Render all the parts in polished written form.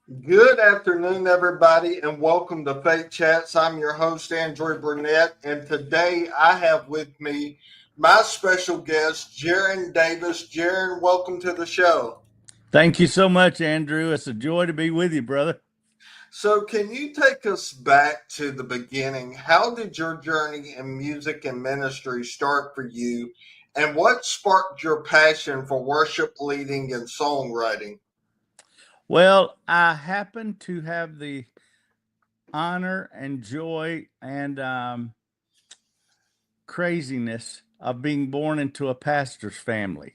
Good afternoon, everybody, and welcome to Faith Chats. I'm your host, Andrew Burnett, and today I have with me my special guest, Geron Davis. Geron, welcome to the show. Thank you so much, Andrew. It's a joy to be with you, brother. So, can you take us back to the beginning? How did your journey in music and ministry start for you, and what sparked your passion for worship leading and songwriting? Well, I happen to have the honor and joy and craziness of being born into a pastor's family.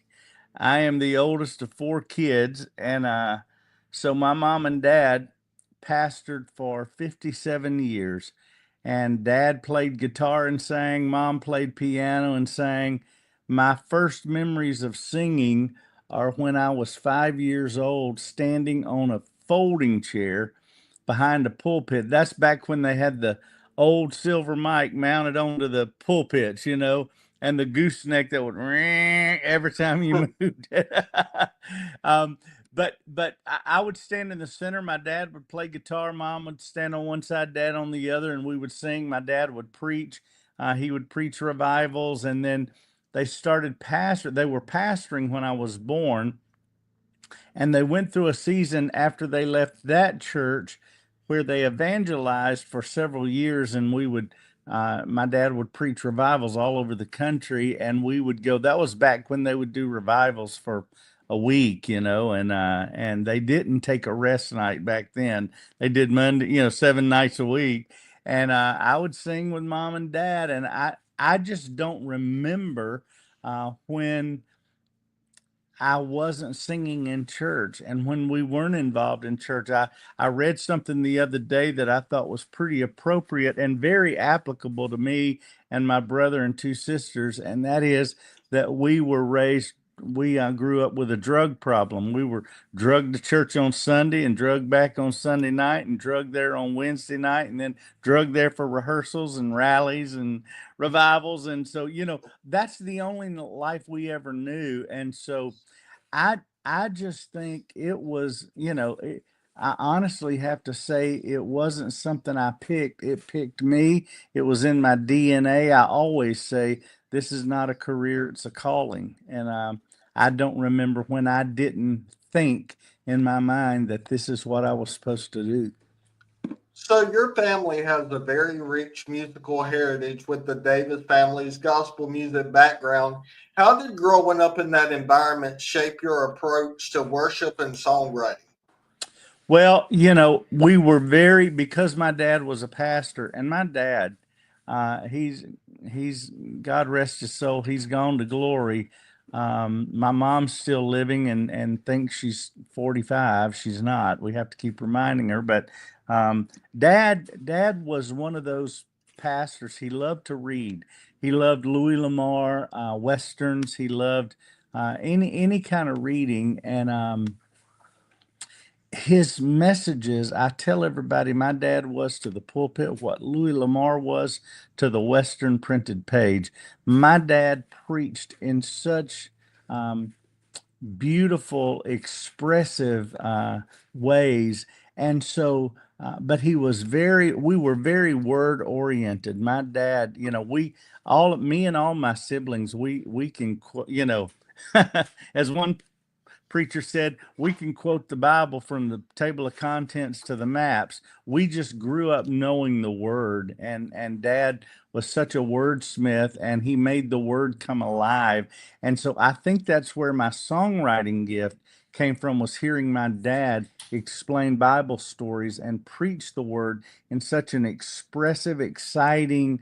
I am the oldest of four kids, and so my mom and dad pastored for 57 years. And dad played guitar and sang, mom played piano and sang. My first memories of singing are when I was 5 years old, standing on a folding chair behind the pulpit. That's back when they had the old silver mic mounted onto the pulpits, and the gooseneck that would ring every time you moved. um, but I would stand in the center. My dad would play guitar. Mom would stand on one side, dad on the other, and we would sing. My dad would preach. He would preach revivals, and then they started pastor. They were pastoring when I was born, and they went through a season after they left that church where they evangelized for several years, and we would my dad would preach revivals all over the country, and we would go. That was back when they would do revivals for a week, and they didn't take a rest night back then. They did Monday, 7 nights a week, and I would sing with mom and dad, and I just don't remember when I wasn't singing in church. And when we weren't involved in church, I read something the other day that I thought was pretty appropriate and very applicable to me and my brother and two sisters. And that is that we grew up with a drug problem. We were drugged to church on Sunday and drugged back on Sunday night and drugged there on Wednesday night and then drugged there for rehearsals and rallies and revivals. And so, that's the only life we ever knew. And so, I just think it was, I honestly have to say it wasn't something I picked. It picked me. It was in my DNA. I always say this is not a career, it's a calling. And I don't remember when I didn't think in my mind that this is what I was supposed to do. So your family has a very rich musical heritage with the Davis family's gospel music background. How did growing up in that environment shape your approach to worship and songwriting? Well, we were because my dad was a pastor, and my dad, he's God rest his soul, he's gone to glory. My mom's still living and thinks she's 45. She's not. We have to keep reminding her. But dad was one of those pastors. He loved to read. He loved Louis Lamar, westerns. He loved any kind of reading, and his messages, I tell everybody, my dad was to the pulpit what Louis Lamar was to the Western printed page. My dad preached in such um, beautiful, expressive ways. And so, but we were very word oriented. My dad, me and all my siblings, we can, as one preacher said, we can quote the Bible from the table of contents to the maps. We just grew up knowing the word, and dad was such a wordsmith, and he made the word come alive. And so I think that's where my songwriting gift came from, was hearing my dad explain Bible stories and preach the word in such an expressive, exciting,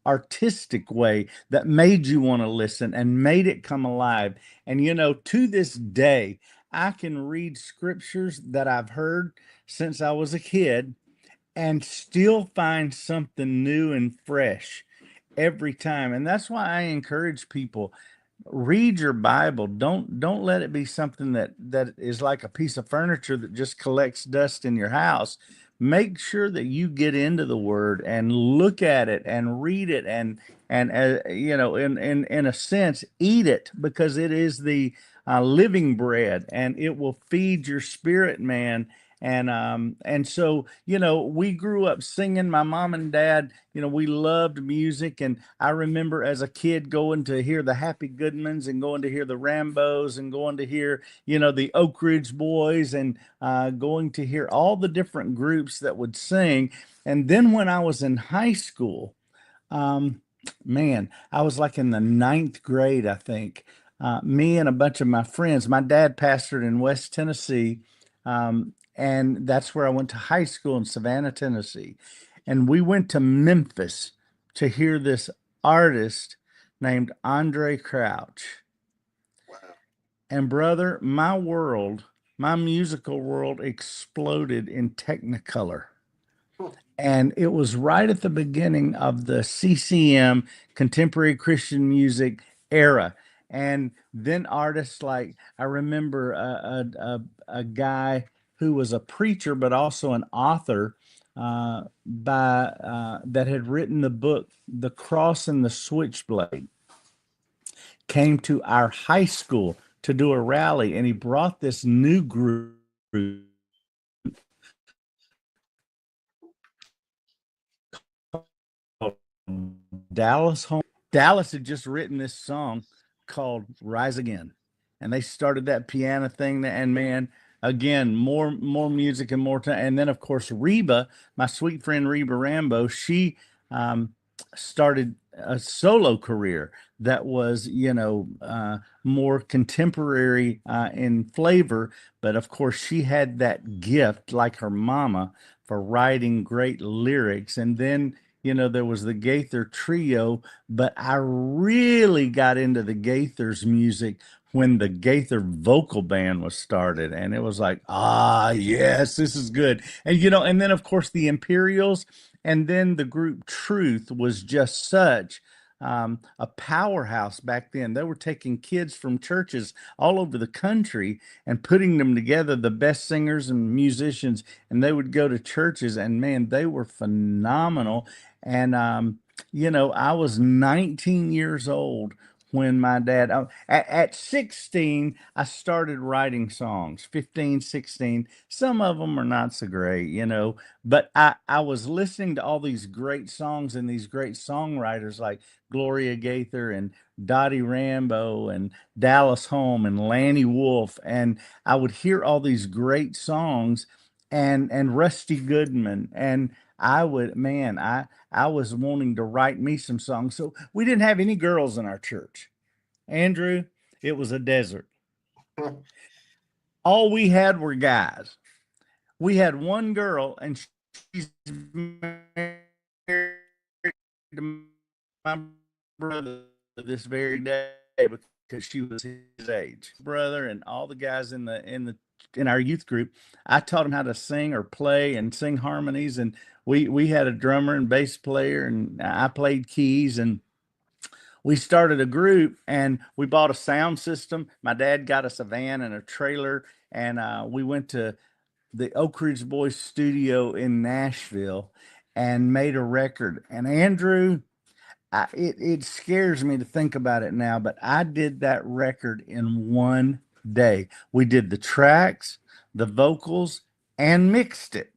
artistic way that made you want to listen and made it come alive. And to this day, I can read scriptures that I've heard since I was a kid and still find something new and fresh every time. And that's why I encourage people, read your Bible. Don't let it be something that is like a piece of furniture that just collects dust in your house. Make sure that you get into the word and look at it and read it, and in a sense, eat it, because it is the living bread, and it will feed your spirit, man. And so, we grew up singing. My mom and dad, we loved music. And I remember as a kid going to hear the Happy Goodmans and going to hear the Rambos and going to hear, the Oak Ridge Boys, and going to hear all the different groups that would sing. And then when I was in high school, um, man, I was like in the ninth grade, I think. Me and a bunch of my friends, my dad pastored in West Tennessee, and that's where I went to high school in Savannah, Tennessee. And we went to Memphis to hear this artist named Andre Crouch. Wow. And brother, my musical world exploded in Technicolor. Hmm. And it was right at the beginning of the CCM, contemporary Christian music era. And then artists like, I remember a guy who was a preacher but also an author, by that had written the book The Cross and the Switchblade, came to our high school to do a rally, and he brought this new group, Dallas Home. Dallas had just written this song called Rise Again. And they started that piano thing, and man, again, more music and more time. And then of course Reba, my sweet friend Reba Rambo, she um started a solo career that was, more contemporary in flavor. But of course she had that gift, like her mama, for writing great lyrics. And then, there was the Gaither Trio, but I really got into the Gaithers music when the Gaither vocal band was started. And it was like, yes, this is good. And, and then of course the Imperials, and then the group Truth was just such a powerhouse back then. They were taking kids from churches all over the country and putting them together, the best singers and musicians, and they would go to churches, and man, they were phenomenal. And, I was 19 years old when my dad, at 16, I started writing songs. 15, 16. Some of them are not so great, but I was listening to all these great songs and these great songwriters like Gloria Gaither and Dottie Rambo and Dallas Home and Lanny Wolf. And I would hear all these great songs, and Rusty Goodman. And I was wanting to write me some songs. So we didn't have any girls in our church. Andrew, it was a desert. All we had were guys. We had one girl, and she's married to my brother this very day because she was his age. Brother and all the guys in our youth group, I taught them how to sing or play and sing harmonies. And we had a drummer and bass player, and I played keys. And we started a group, and we bought a sound system. My dad got us a van and a trailer, and we went to the Oak Ridge Boys studio in Nashville and made a record. And Andrew, it scares me to think about it now, but I did that record in one day. We did the tracks, the vocals, and mixed it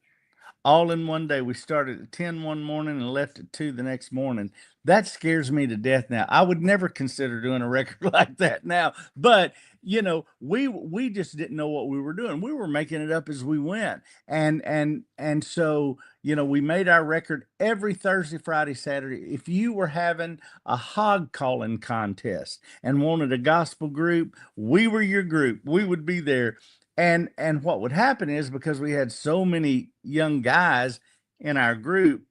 all in one day. We started at 10 one morning and left at 2 the next morning. That scares me to death now. I would never consider doing a record like that now. But we just didn't know what we were doing. We were making it up as we went. And so, we made our record every Thursday, Friday, Saturday. If you were having a hog calling contest and wanted a gospel group, we were your group. We would be there. And what would happen is, because we had so many young guys in our group,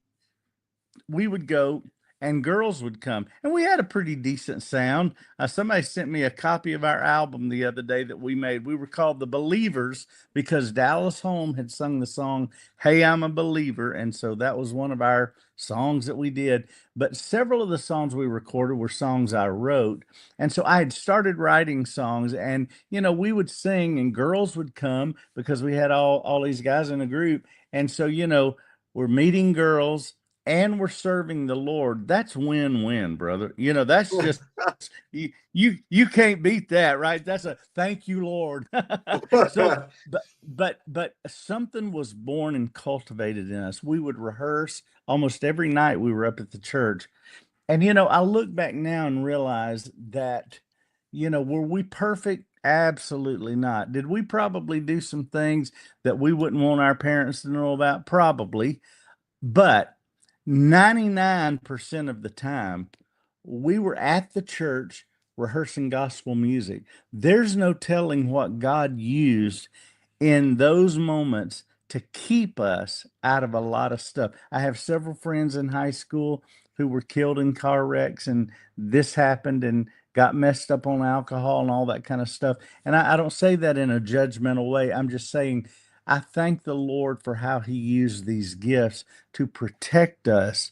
we would go and girls would come, and we had a pretty decent sound. Somebody sent me a copy of our album the other day that we made. We were called the Believers because Dallas Home had sung the song Hey, I'm a Believer, and so that was one of our songs that we did. But several of the songs we recorded were songs I wrote. And so I had started writing songs, and we would sing, and girls would come because we had all these guys in a group. And so we're meeting girls, and we're serving the Lord, that's win-win, brother. That's just you can't beat that, right? That's a thank you, Lord. So, but something was born and cultivated in us. We would rehearse almost every night we were up at the church. And I look back now and realize that, were we perfect? Absolutely not. Did we probably do some things that we wouldn't want our parents to know about? Probably. But 99% of the time, we were at the church rehearsing gospel music. There's no telling what God used in those moments to keep us out of a lot of stuff. I have several friends in high school who were killed in car wrecks, and this happened and got messed up on alcohol and all that kind of stuff. And I don't say that in a judgmental way. I'm just saying I thank the Lord for how He used these gifts to protect us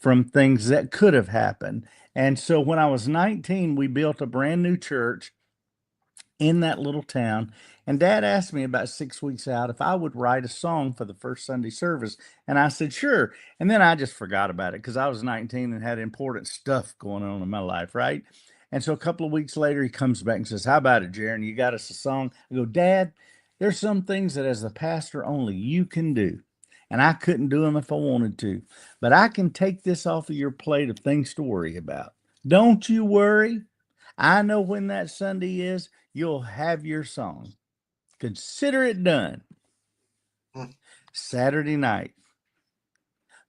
from things that could have happened. And so when I was 19, we built a brand new church in that little town. And Dad asked me about 6 weeks out if I would write a song for the first Sunday service. And I said, sure. And then I just forgot about it because I was 19 and had important stuff going on in my life, right? And so a couple of weeks later, he comes back and says, how about it, Geron? You got us a song? I go, Dad, there's some things that as the pastor only you can do. And I couldn't do them if I wanted to. But I can take this off of your plate of things to worry about. Don't you worry. I know when that Sunday is, you'll have your song. Consider it done. Saturday night,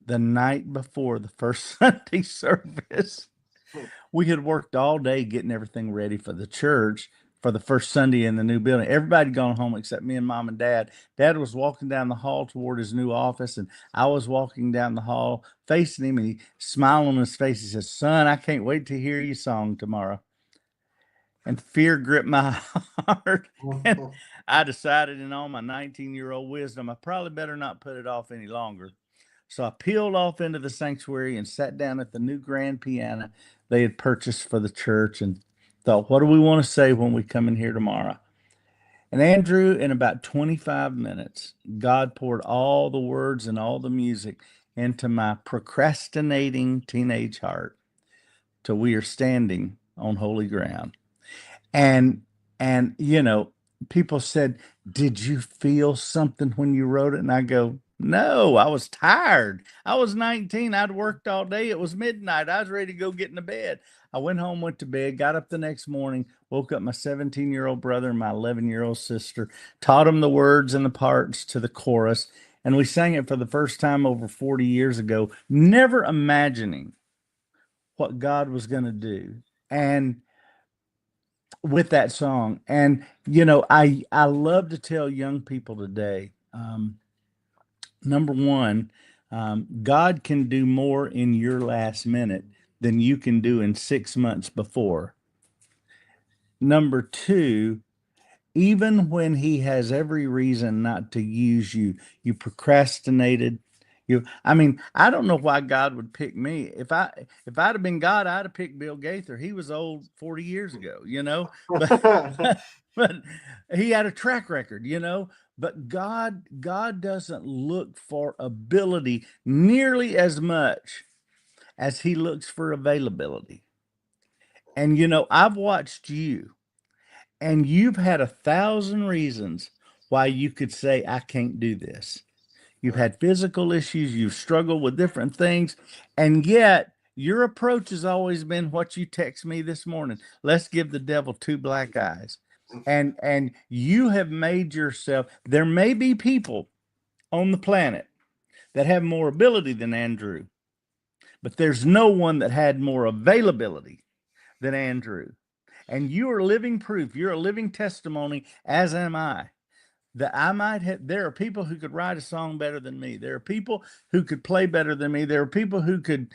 the night before the first Sunday service, we had worked all day getting everything ready for the church for the first Sunday in the new building. Everybody had gone home except me and Mom and Dad. Dad was walking down the hall toward his new office, and I was walking down the hall facing him, and he smiled on his face. He says, son, I can't wait to hear your song tomorrow. And fear gripped my heart. And I decided in all my 19-year-old wisdom, I probably better not put it off any longer. So I peeled off into the sanctuary and sat down at the new grand piano they had purchased for the church and thought, what do we want to say when we come in here tomorrow? And Andrew, in about 25 minutes, God poured all the words and all the music into my procrastinating teenage heart till we are standing on holy ground. And people said, did you feel something when you wrote it? And I go, no, I was tired. I was 19. I'd worked all day. It was midnight. I was ready to go get into bed. I went home, went to bed, got up the next morning, woke up my 17-year-old brother and my 11-year-old sister, taught them the words and the parts to the chorus. And we sang it for the first time over 40 years ago, never imagining what God was going to do. And with that song. And I love to tell young people today, number one, God can do more in your last minute than you can do in 6 months before. Number two, even when He has every reason not to use you, you procrastinated. I don't know why God would pick me. If I'd have been God, I'd have picked Bill Gaither. He was old 40 years ago, but but he had a track record, But God doesn't look for ability nearly as much as He looks for availability. And I've watched you, and you've had 1,000 reasons why you could say, I can't do this. You've had physical issues, you've struggled with different things, and yet your approach has always been what you text me this morning. Let's give the devil two black eyes. And you have made yourself, there may be people on the planet that have more ability than Andrew, but there's no one that had more availability than Andrew. And you are living proof, you're a living testimony, as am I, that I might have, there are people who could write a song better than me. There are people who could play better than me. There are people who could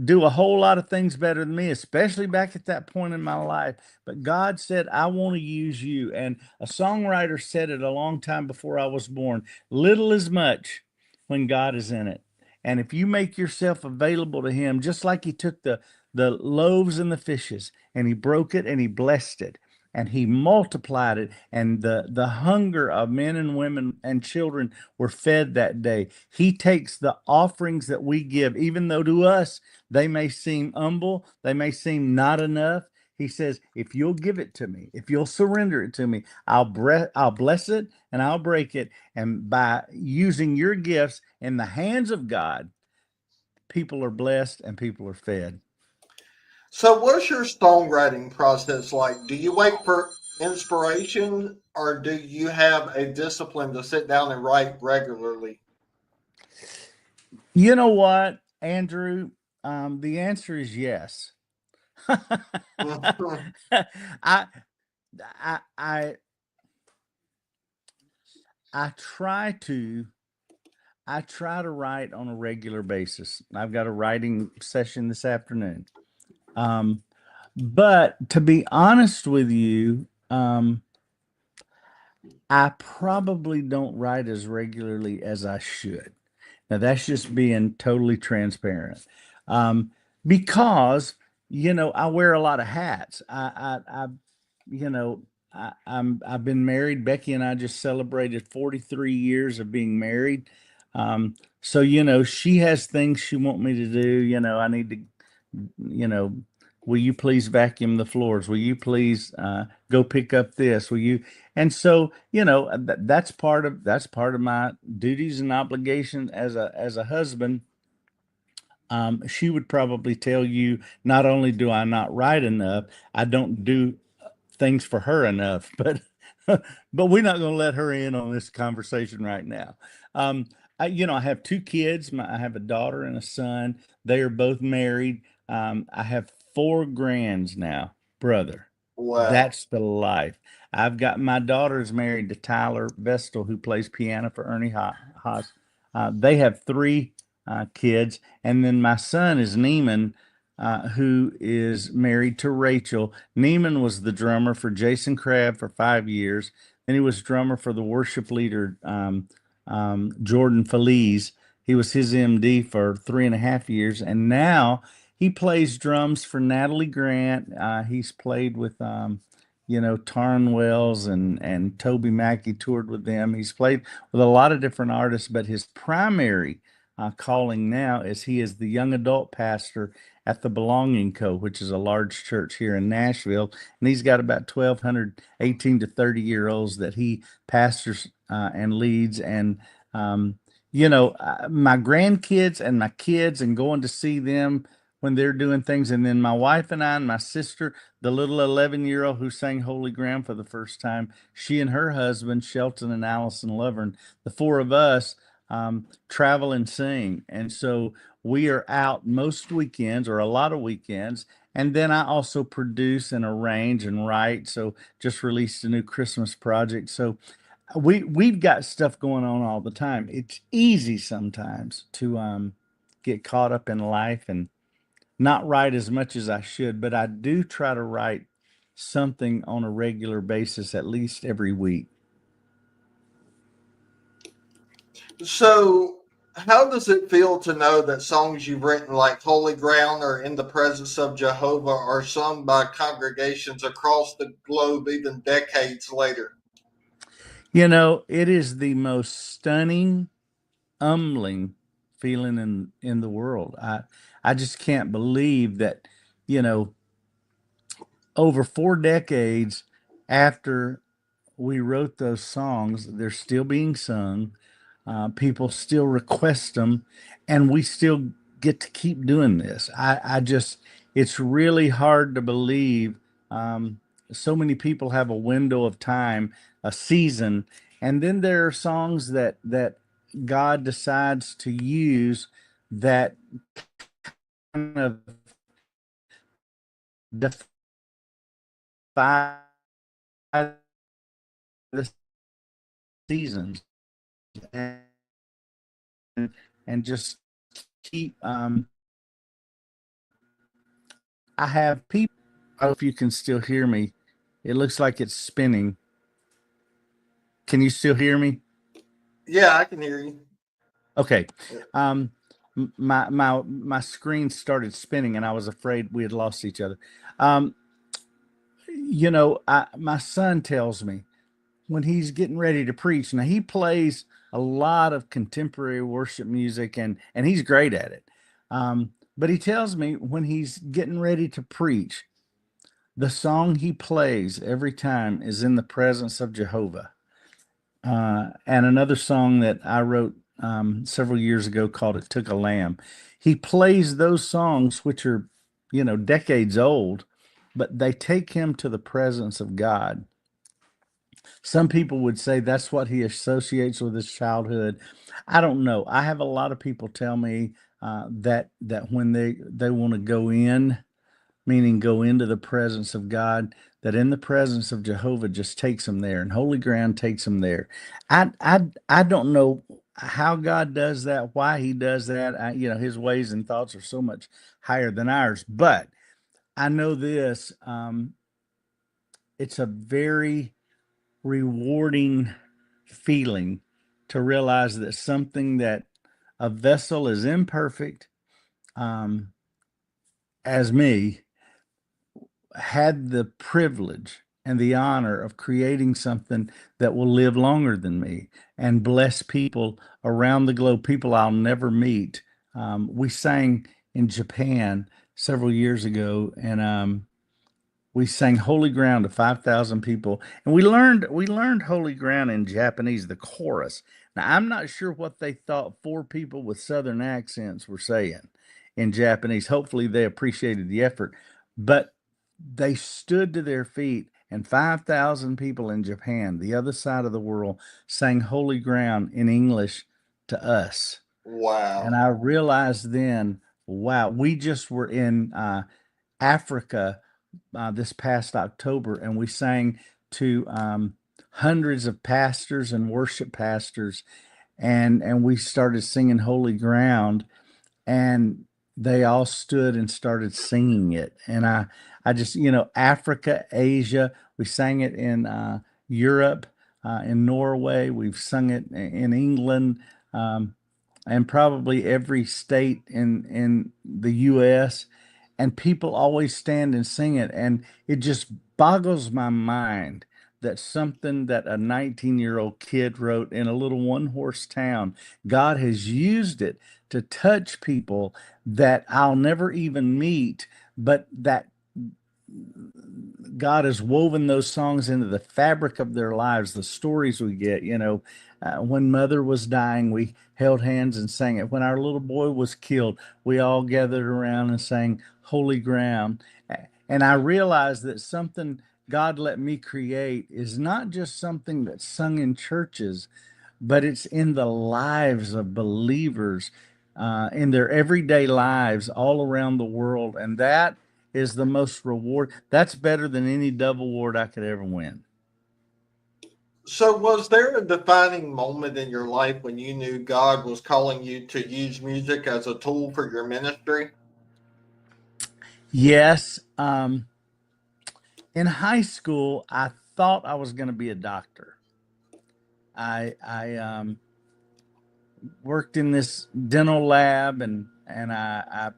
do a whole lot of things better than me, especially back at that point in my life. But God said, I want to use you. And a songwriter said it a long time before I was born, little is much when God is in it. And if you make yourself available to Him, just like He took the loaves and the fishes and He broke it and He blessed it, and he multiplied it, and the hunger of men and women and children were fed that day. He takes the offerings that we give, even though to us they may seem humble, they may seem not enough. He says, if you'll give it to me, if you'll surrender it to me, I'll bless it and I'll break it. And by using your gifts in the hands of God, people are blessed and people are fed. So, what's your songwriting process like? Do you wait for inspiration, or do you have a discipline to sit down and write regularly? You know what, Andrew? The answer is yes. I, I, I, I try to, I try to write on a regular basis. I've got a writing session this afternoon. Um, but to be honest with you, I probably don't write as regularly as I should. Now that's just being totally transparent. Um, because I wear a lot of hats. You know, I've been married. Becky and I just celebrated 43 years of being married. So she has things she want me to do. I need to, you know, will you please vacuum the floors? Will you please go pick up this? Will you? And so, that's part of my duties and obligation as a husband. She would probably tell you, not only do I not write enough, I don't do things for her enough, but but we're not going to let her in on this conversation right now. I have two kids. I have a daughter and a son. They are both married. I have four grands now, brother. Wow. That's the life. I've got my daughter's married to Tyler Vestal, who plays piano for Ernie Haas. They have three kids, and then my son is Neiman, who is married to Rachel. Neiman was the drummer for Jason Crabb for 5 years. Then he was drummer for the worship leader Jordan Feliz. He was his MD for 3.5 years, and now he plays drums for Natalie Grant. He's played with Tarn Wells and Toby Mackey, toured with them. He's played with a lot of different artists, but his primary calling now is he is the young adult pastor at the Belonging Co., which is a large church here in Nashville. And he's got about 1,200 18 to 30-year-olds that he pastors and leads. And, my grandkids and my kids and going to see them when they're doing things. And then my wife and I and my sister, the little 11-year-old who sang Holy Ground for the first time, she and her husband, Shelton and Allison Lovern, the four of us travel and sing. And so we are out most weekends or a lot of weekends. And then I also produce and arrange and write. So just released a new Christmas project. So we've got stuff going on all the time. It's easy sometimes to get caught up in life and not write as much as I should, but I do try to write something on a regular basis, at least every week. So, how does it feel to know that songs you've written, like Holy Ground or In the Presence of Jehovah, are sung by congregations across the globe even decades later? It is the most stunning, humbling feeling in the world. I just can't believe that, you know, over 4 decades after we wrote those songs, they're still being sung. People still request them, and we still get to keep doing this. I just, it's really hard to believe. So many people have a window of time, a season, and then there are songs that God decides to use that kind of defy the seasons and, and just keep I have people. I don't know if you can still hear me. It looks like it's spinning. Can you still hear me? Yeah, I can hear you. Okay. Um, my screen started spinning, and I was afraid we had lost each other. Um, my son tells me when he's getting ready to preach. Now he plays a lot of contemporary worship music, and he's great at it. But he tells me when he's getting ready to preach, the song he plays every time is "In the Presence of Jehovah." And another song that I wrote several years ago called "It Took a Lamb." He plays those songs, which are, decades old, but they take him to the presence of God. Some people would say that's what he associates with his childhood. I don't know. I have a lot of people tell me that when they want to go in, meaning go into the presence of God, that in the presence of Jehovah just takes them there, and holy ground takes them there. I don't know how God does that, why He does that. His ways and thoughts are so much higher than ours. But I know this: it's a very rewarding feeling to realize that something that a vessel is imperfect, um, as me, had the privilege and the honor of creating something that will live longer than me and bless people around the globe, people I'll never meet. We sang in Japan several years ago, and we sang "Holy Ground" to 5,000 people, and we learned "Holy Ground" in Japanese, the chorus. Now I'm not sure what they thought four people with southern accents were saying in Japanese. Hopefully they appreciated the effort, but they stood to their feet, and 5,000 people in Japan, the other side of the world, sang "Holy Ground" in English to us. And Wow. I realized then, wow, we just were in Africa this past October, and we sang to hundreds of pastors and worship pastors, and we started singing "Holy Ground," and they all stood and started singing it. And I just, Africa, Asia, we sang it in Europe, in Norway, we've sung it in England. And probably every state in the US, and people always stand and sing it, and it just boggles my mind that something that a 19-year-old kid wrote in a little one-horse town, God has used it to touch people that I'll never even meet, but that God has woven those songs into the fabric of their lives, the stories we get. When mother was dying, we held hands and sang it. When our little boy was killed, we all gathered around and sang "Holy Ground." And I realized that something God let me create is not just something that's sung in churches, but it's in the lives of believers, in their everyday lives all around the world. And that is the most reward. That's better than any double award I could ever win. So, was there a defining moment in your life when you knew God was calling you to use music as a tool for your ministry? Yes. In high school, I thought I was going to be a doctor. I worked in this dental lab, and I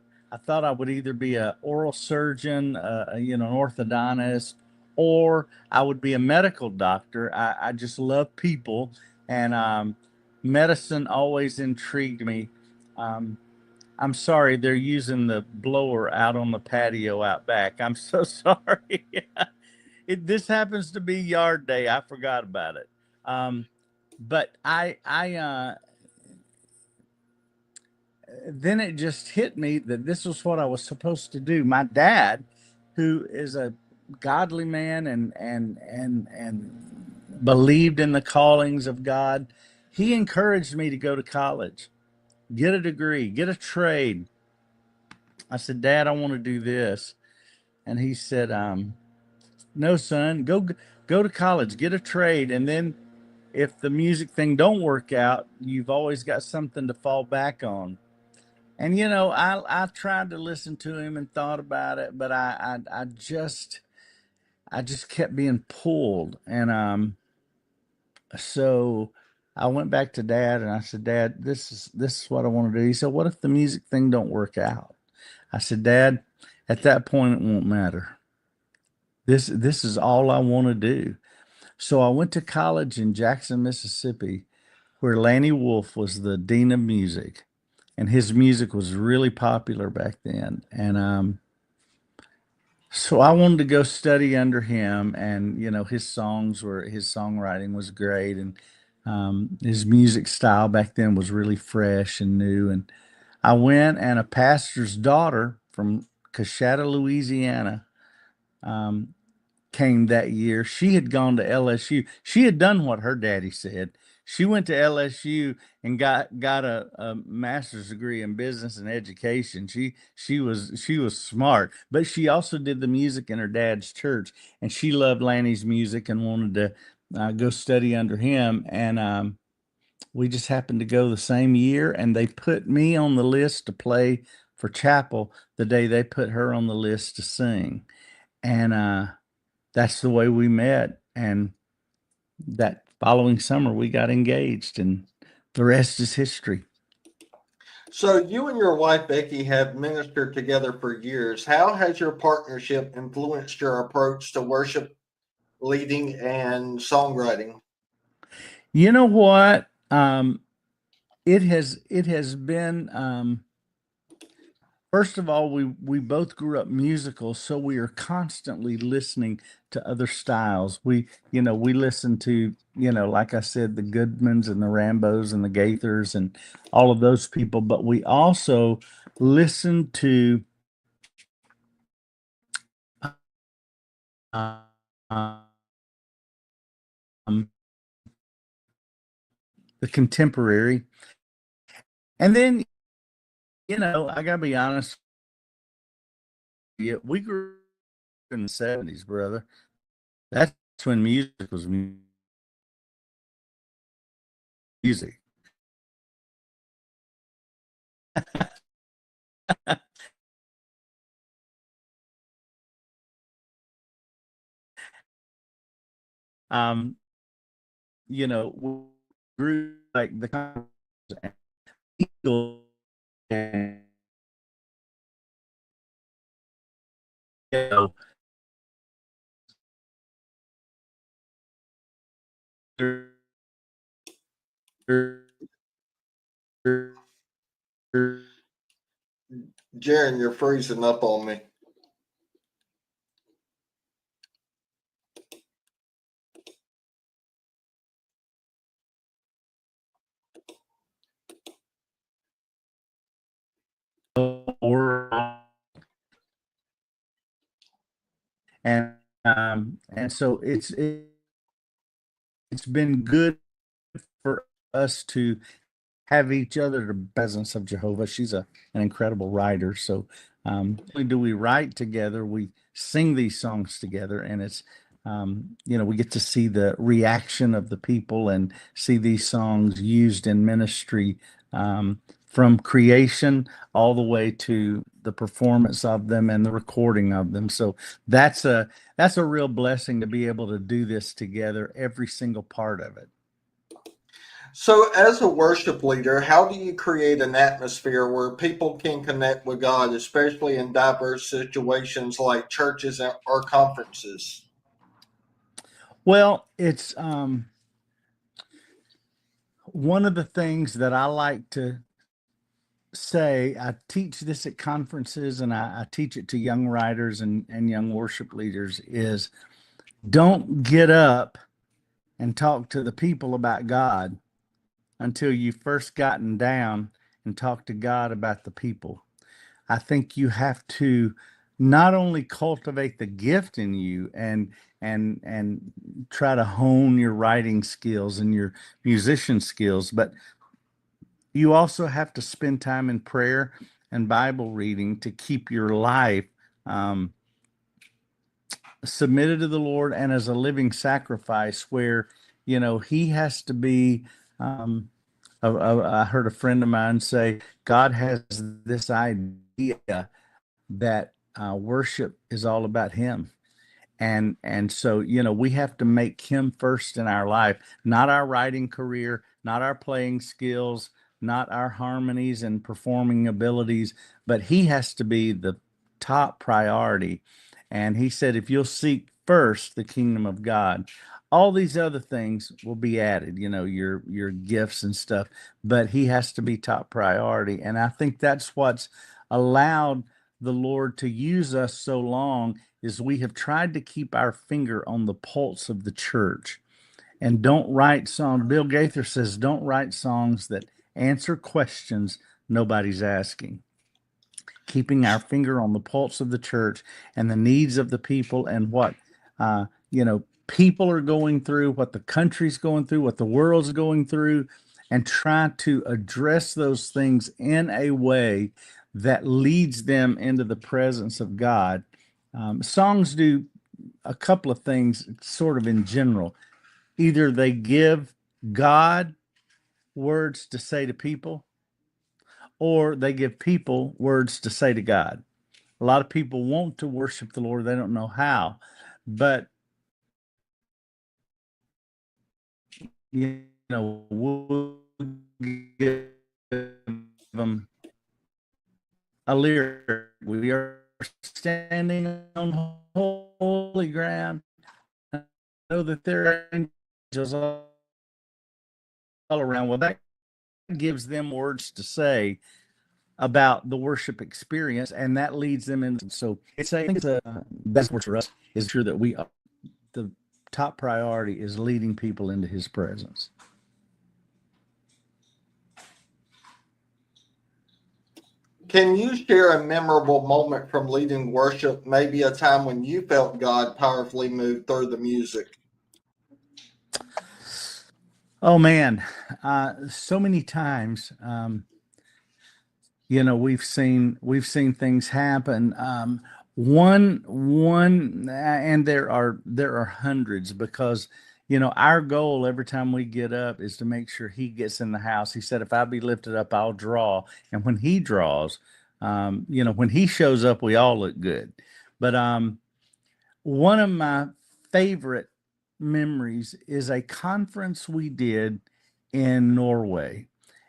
thought I would either be a oral surgeon, an orthodontist, or I would be a medical doctor. I just love people, and medicine always intrigued me. Um, I'm sorry, they're using the blower out on the patio out back. I'm so sorry. This happens to be yard day. I forgot about it. Um, but then it just hit me that this was what I was supposed to do. My dad, who is a godly man and believed in the callings of God, he encouraged me to go to college, get a degree, get a trade. I said, "Dad, I want to do this." And he said, "No, son, go to college, get a trade, and then if the music thing don't work out, you've always got something to fall back on." And I tried to listen to him and thought about it, but I just kept being pulled, and so I went back to Dad and I said, "Dad, this is what I want to do." He said, "What if the music thing don't work out?" I said, "Dad, at that point it won't matter. This is all I want to do. So I went to college in Jackson, Mississippi, where Lanny Wolf was the dean of music, and his music was really popular back then. And so I wanted to go study under him, and his songwriting was great, and his music style back then was really fresh and new. And I went, and a pastor's daughter from Coshada, Louisiana, um, came that year. She had gone to LSU. She had done what her daddy said. She went to LSU and got a master's degree in business and education. She was smart, but she also did the music in her dad's church, and she loved Lanny's music and wanted to go study under him. And we just happened to go the same year, and they put me on the list to play for chapel the day they put her on the list to sing. And that's the way we met. And that following summer, we got engaged, and the rest is history. So you and your wife Becky have ministered together for years. How has your partnership influenced your approach to worship, leading, and songwriting? You know what? It has been first of all, we both grew up musical, so we are constantly listening to other styles. We listen to, like I said, the Goodmans and the Rambos and the Gaithers and all of those people, but we also listen to um, the contemporary. And then, I gotta be honest, yeah, we grew up in the 70s, brother. That's when music was music. um, we grew like the Eagles and, you know, Jaron, you're freezing up on me. and so it's been good for us to have each other, the presence of Jehovah. She's an incredible writer. So not only do we write together, we sing these songs together, and it's we get to see the reaction of the people and see these songs used in ministry, from creation all the way to the performance of them and the recording of them. So that's a real blessing to be able to do this together, every single part of it. So, as a worship leader, how do you create an atmosphere where people can connect with God, especially in diverse situations like churches or conferences? Well, it's one of the things that I like to say. I teach this at conferences, and I teach it to young writers and young worship leaders, is don't get up and talk to the people about God until you've first gotten down and talked to God about the people. I think you have to not only cultivate the gift in you and try to hone your writing skills and your musician skills, but you also have to spend time in prayer and Bible reading to keep your life um, submitted to the Lord and as a living sacrifice, where He has to be. I heard a friend of mine say, God has this idea that worship is all about Him. And so we have to make Him first in our life, not our writing career, not our playing skills, not our harmonies and performing abilities, but He has to be the top priority. And He said, if you'll seek first the kingdom of God, all these other things will be added, your gifts and stuff, but he has to be top priority. And I think that's what's allowed the Lord to use us so long, is we have tried to keep our finger on the pulse of the church and don't write songs. Bill Gaither says, don't write songs that answer questions nobody's asking. Keeping our finger on the pulse of the church and the needs of the people, and what people are going through, what the country's going through, what the world's going through, and try to address those things in a way that leads them into the presence of God. Songs do a couple of things sort of in general. Either they give God words to say to people, or they give people words to say to God. A lot of people want to worship the Lord. They don't know how, but we'll give them a lyric. We are standing on holy ground. I know that there are angels all around. Well, that gives them words to say about the worship experience, and that leads them in. So I think it's a best word for us is sure that the top priority is leading people into his presence. Can you share a memorable moment from leading worship, maybe a time when you felt God powerfully move through the music? Oh man, so many times. We've seen things happen. And there are hundreds, because our goal every time we get up is to make sure he gets in the house. He said, if I be lifted up, I'll draw. And when he draws, when he shows up, we all look good. But one of my favorite memories is a conference we did in Norway.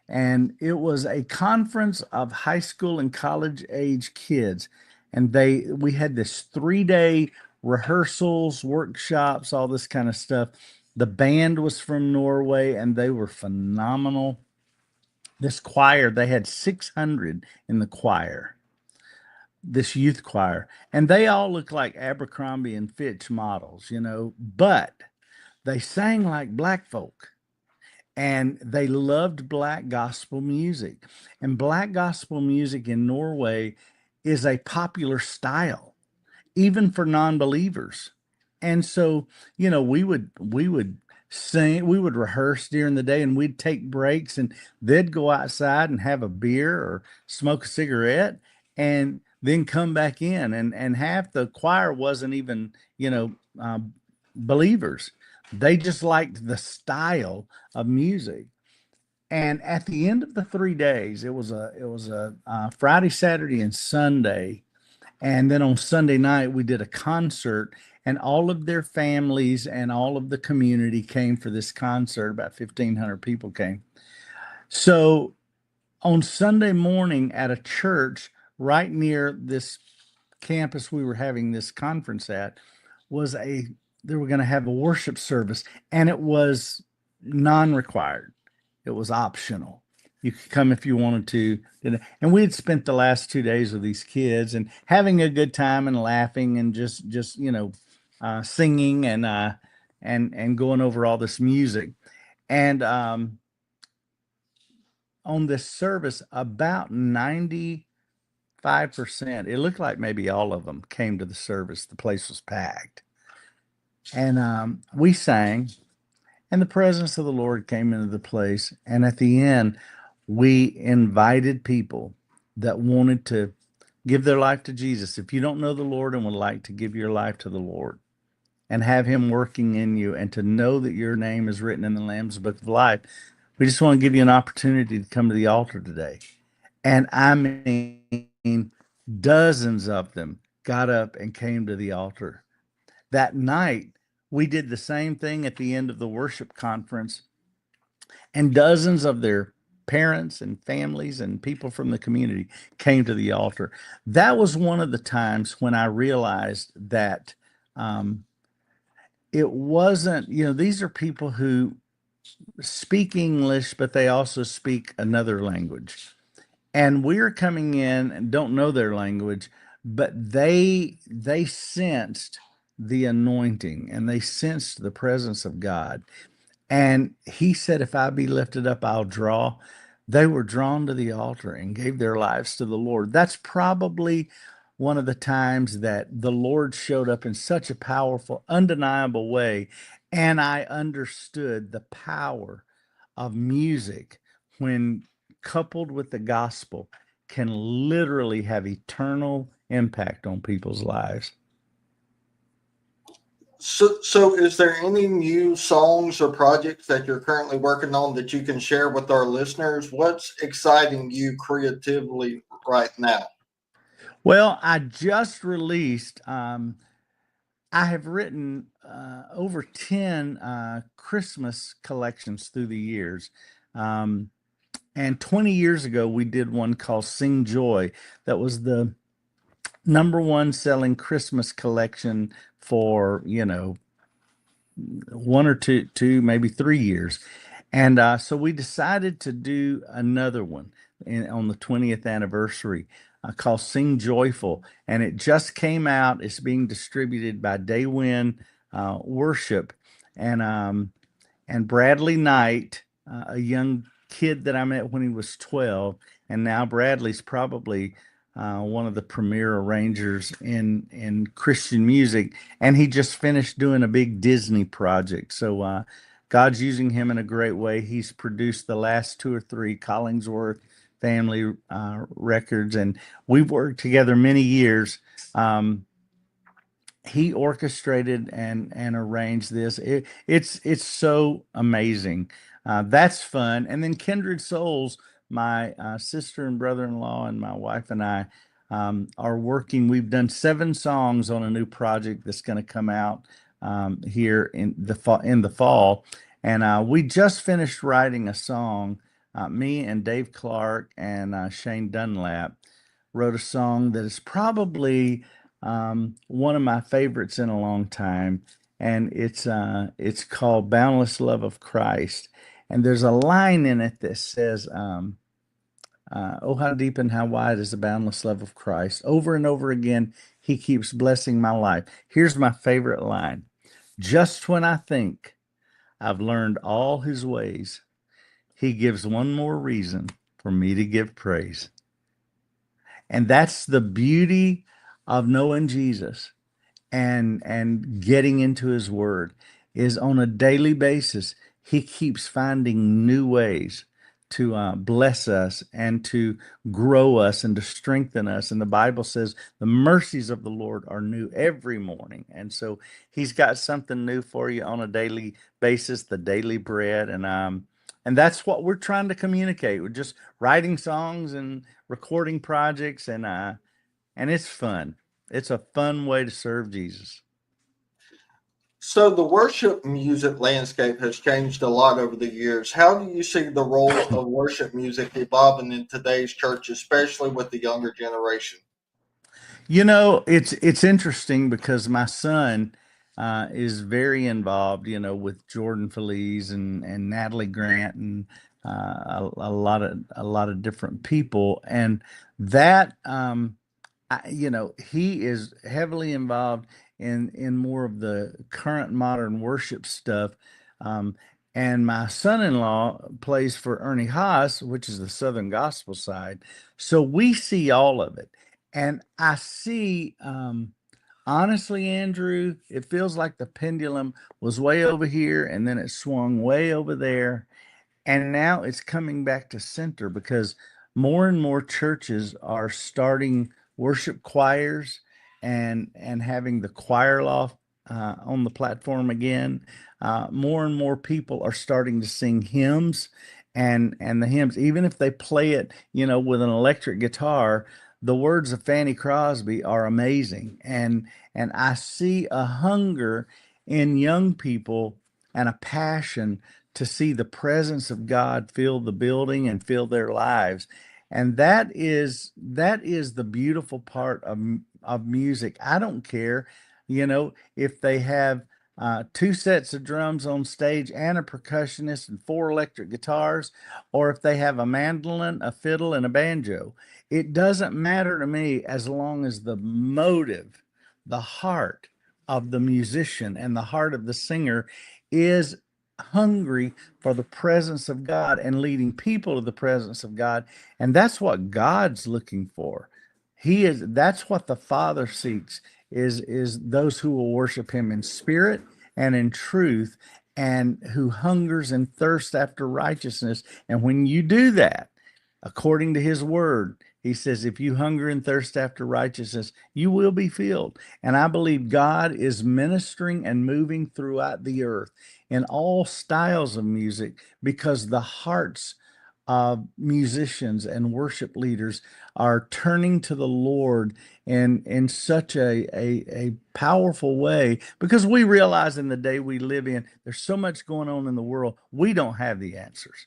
And it was a conference of high school and college age kids. And we had this 3-day rehearsals, workshops, all this kind of stuff. The band was from Norway and they were phenomenal. This choir, they had 600 in the choir, this youth choir, and they all look like Abercrombie and Fitch models, but they sang like black folk, and they loved black gospel music. And black gospel music in Norway is a popular style, even for non-believers. And so, we would sing, we would rehearse during the day, and we'd take breaks, and they'd go outside and have a beer or smoke a cigarette, and then come back in, and half the choir wasn't even, believers. They just liked the style of music. And at the end of the 3 days, it was a Friday, Saturday, and Sunday. And then on Sunday night, we did a concert, and all of their families and all of the community came for this concert. About 1,500 people came. So on Sunday morning at a church right near this campus we were having this conference at, they were going to have a worship service, and it was non-required. It was optional. You could come if you wanted to. And we had spent the last 2 days with these kids and having a good time and laughing and just singing and going over all this music. And on this service, about 95%, it looked like maybe all of them came to the service. The place was packed. And we sang, and the presence of the Lord came into the place. And at the end, we invited people that wanted to give their life to Jesus. If you don't know the Lord and would like to give your life to the Lord and have him working in you, and to know that your name is written in the Lamb's Book of Life, we just want to give you an opportunity to come to the altar today. And I mean, dozens of them got up and came to the altar. That night, we did the same thing at the end of the worship conference, and dozens of their parents and families and people from the community came to the altar. That was one of the times when I realized that it wasn't, these are people who speak English, but they also speak another language. And we're coming in and don't know their language, but they sensed the anointing and they sensed the presence of God. And he said, if I be lifted up, I'll draw. They were drawn to the altar and gave their lives to the Lord. That's probably one of the times that the Lord showed up in such a powerful, undeniable way. And I understood the power of music when coupled with the gospel can literally have eternal impact on people's lives. So is there any new songs or projects that you're currently working on that you can share with our listeners? What's exciting you creatively right now? Well, I just released, I have written over 10 Christmas collections through the years. Um, and 20 years ago, we did one called Sing Joy. That was the number one selling Christmas collection for, 1 or 2, maybe 3 years. And so we decided to do another one on the 20th anniversary called Sing Joyful. And it just came out. It's being distributed by Day Win Worship. And Bradley Knight, a young kid that I met when he was 12, and now Bradley's probably one of the premier arrangers in Christian music, and he just finished doing a big Disney project. So God's using him in a great way. He's produced the last 2 or 3 Collingsworth family records, and we've worked together many years. He orchestrated and arranged this. It's so amazing. That's fun. And then Kindred Souls, my sister and brother-in-law and my wife and I are working. We've done 7 songs on a new project that's going to come out here in the fall. And we just finished writing a song. Me and Dave Clark and Shane Dunlap wrote a song that is probably one of my favorites in a long time, and it's called "Boundless Love of Christ." And there's a line in it that says, "Oh, how deep and how wide is the boundless love of Christ! Over and over again, He keeps blessing my life." Here's my favorite line: "Just when I think I've learned all His ways, He gives one more reason for me to give praise." And that's the beauty of knowing Jesus and getting into his word is on a daily basis. He keeps finding new ways to bless us and to grow us and to strengthen us. And the Bible says the mercies of the Lord are new every morning. And so he's got something new for you on a daily basis, the daily bread. And that's what we're trying to communicate. We're just writing songs and recording projects, and it's fun. It's a fun way to serve Jesus. So the worship music landscape has changed a lot over the years. How do you see the role of worship music evolving in today's church, especially with the younger generation? It's interesting because my son is very involved, with Jordan Feliz and Natalie Grant and a lot of different people, and that he is heavily involved in more of the current modern worship stuff. Um, and my son-in-law plays for Ernie Haas, which is the Southern Gospel side. So we see all of it. And I see, honestly, Andrew, it feels like the pendulum was way over here and then it swung way over there, and now it's coming back to center because more and more churches are starting worship choirs and having the choir loft on the platform again. More and more people are starting to sing hymns, and the hymns, even if they play it, with an electric guitar, the words of Fanny Crosby are amazing. And I see a hunger in young people and a passion to see the presence of God fill the building and fill their lives. And that is the beautiful part of music. I don't care, if they have two sets of drums on stage and a percussionist and four electric guitars, or if they have a mandolin, a fiddle, and a banjo. It doesn't matter to me as long as the motive, the heart of the musician and the heart of the singer is hungry for the presence of God and leading people to the presence of God. And that's what God's looking for. That's what the Father seeks is those who will worship him in spirit and in truth, and who hungers and thirsts after righteousness. And when you do that, according to his word, he says, if you hunger and thirst after righteousness, you will be filled. And I believe God is ministering and moving throughout the earth in all styles of music, because the hearts of musicians and worship leaders are turning to the Lord in such a powerful way, because we realize in the day we live in, there's so much going on in the world. We don't have the answers.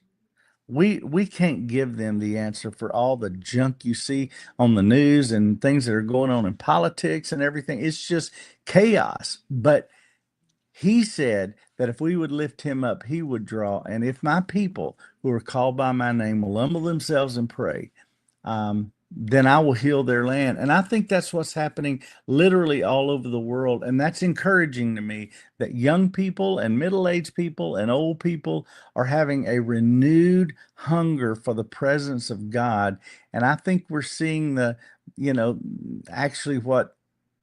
We can't give them the answer for all the junk you see on the news and things that are going on in politics and everything. It's just chaos. But he said that if we would lift him up, he would draw. And if my people who are called by my name will humble themselves and pray, then I will heal their land. And I think that's what's happening literally all over the world. And that's encouraging to me, that young people and middle-aged people and old people are having a renewed hunger for the presence of God. And I think we're seeing actually what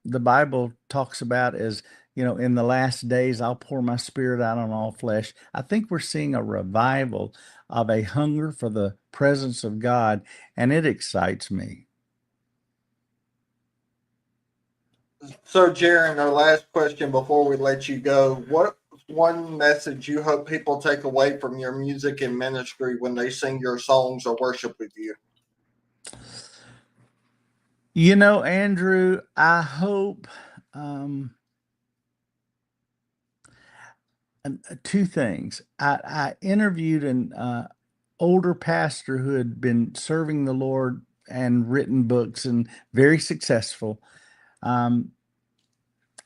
the Bible talks about as, in the last days, I'll pour my spirit out on all flesh. I think we're seeing a revival of a hunger for the presence of God, and it excites me. So, Geron, our last question before we let you go: what one message you hope people take away from your music and ministry when they sing your songs or worship with you? Andrew, I hope two things. I interviewed an older pastor who had been serving the Lord and written books and very successful. I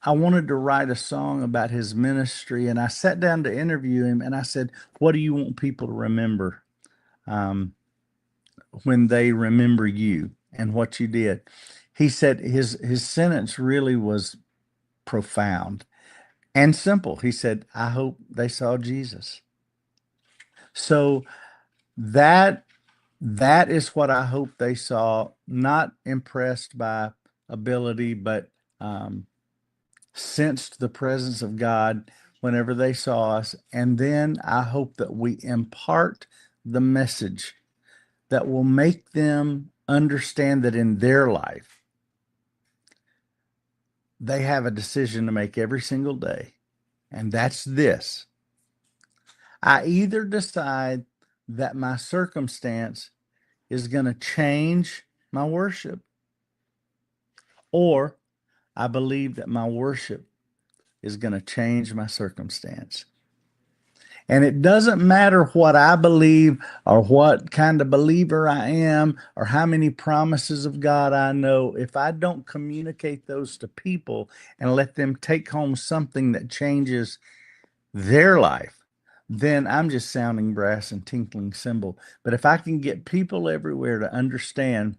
wanted to write a song about his ministry, and I sat down to interview him, and I said, what do you want people to remember when they remember you and what you did? He said his sentence really was profound and simple. He said, I hope they saw Jesus. So that is what I hope they saw, not impressed by ability, but sensed the presence of God whenever they saw us. And then I hope that we impart the message that will make them understand that in their life, they have a decision to make every single day. And that's this: I either decide that my circumstance is going to change my worship, or I believe that my worship is going to change my circumstance. And it doesn't matter what I believe or what kind of believer I am or how many promises of God I know. If I don't communicate those to people and let them take home something that changes their life, then I'm just sounding brass and tinkling cymbal. But if I can get people everywhere to understand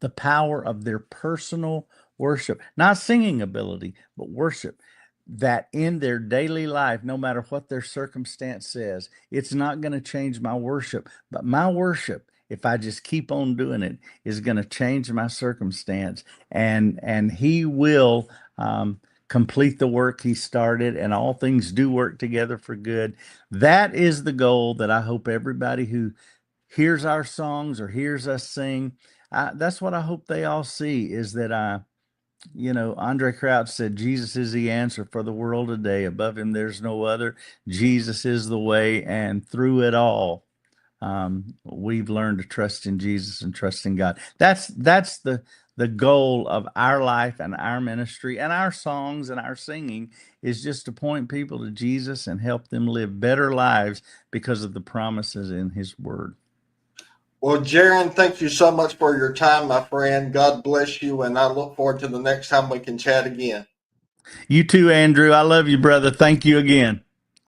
the power of their personal worship, not singing ability, but worship, that in their daily life, no matter what their circumstance says, it's not going to change my worship, but my worship, if I just keep on doing it, is going to change my circumstance, and he will complete the work he started, and all things do work together for good. That is the goal that I hope everybody who hears our songs or hears us sing, that's what I hope they all see, is that Andre Crouch said, Jesus is the answer for the world today. Above him, there's no other. Jesus is the way. And through it all, we've learned to trust in Jesus and trust in God. That's the goal of our life and our ministry and our songs and our singing, is just to point people to Jesus and help them live better lives because of the promises in his word. Well, Geron, thank you so much for your time, my friend. God bless you, and I look forward to the next time we can chat again. You too, Andrew. I love you, brother. Thank you again.